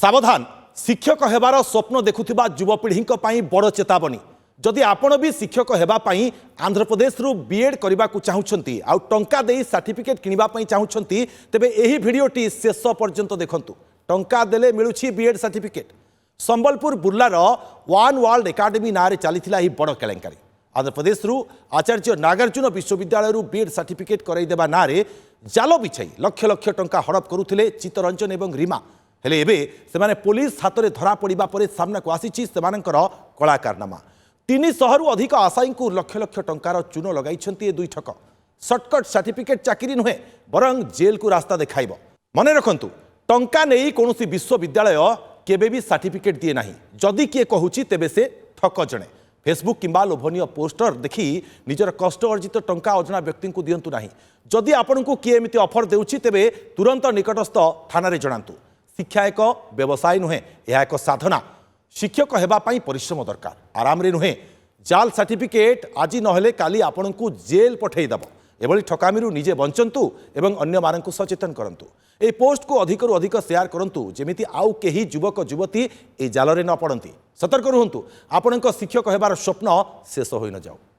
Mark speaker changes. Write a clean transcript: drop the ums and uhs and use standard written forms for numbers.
Speaker 1: सावधान शिक्षक हेबार स्वप्न देखुथिबा युवपीढ़ी बड़ चेतावनी जदि आपण भी शिक्षक हेबाई आंध्र प्रदेश रु बीएड करने को चाहूँगी आउ टंका दे सर्टिफिकेट किनिबा चाहूँगी तेबे एही भिडियोटी शेष पर्यंत देखंतु। टंका देले मिलुछि बीएड सर्टिफिकेट। संबलपुर बुर्लार वन वर्ल्ड एकाडेमी नारे चलीथिला एही बड़ केलेंकारी। आंध्र प्रदेश रु आचार्य नागार्जुन विश्वविद्यालय रु बीएड सर्टिफिकेट करैदेबा नारे जाल बिछाई लक्ष लक्ष टंका हड़प करुथिले चित्तरंजन एवं रीमा। हेले एबे सेमाने पुलिस हाथ में धरा पड़ा पर सामना को आसी कला कारनामा। 300 रु अधिक आशायी को लक्ष लक्ष टंकार चून लगाई दुई ठक। सर्टकट सर्टिफिकेट चाकरी नुहे बरं जेल को रास्ता देखाइब। मने रखंतु टंका नहीं कौन विश्वविद्यालय केबे भी सर्टिफिकेट दिए नाही। जदि किए कहूची तेबे से ठक जणे। फेसबुक किंबा लोभनीय पोस्टर देखि निजर कष्ट अर्जित टंका अजना व्यक्ति को दिंतु नाही। जदि आपन को किए एमिति ऑफर देउची तेबे तुरंत निकटस्थ थाना रे जणांतु। शिक्षा एक व्यवसाय नुहे, यह एक साधना। शिक्षक हेबाई परिश्रम दरकार, आराम रे नुहे। जाल सर्टिफिकेट आज नहेले काली आपण को जेल पठेदेव। एभली ठकामी निजे बंचंतु एवं अन्य मानक सचेतन करंतु। ए पोस्ट को अधिक अधिक शेयर करंतु जेमिति आउ केही युवक युवती ए जाल रे न पड़ती। सतर्क रुहंतु, आपण शिक्षक हेबार स्वप्न शेष होई न जाऊ।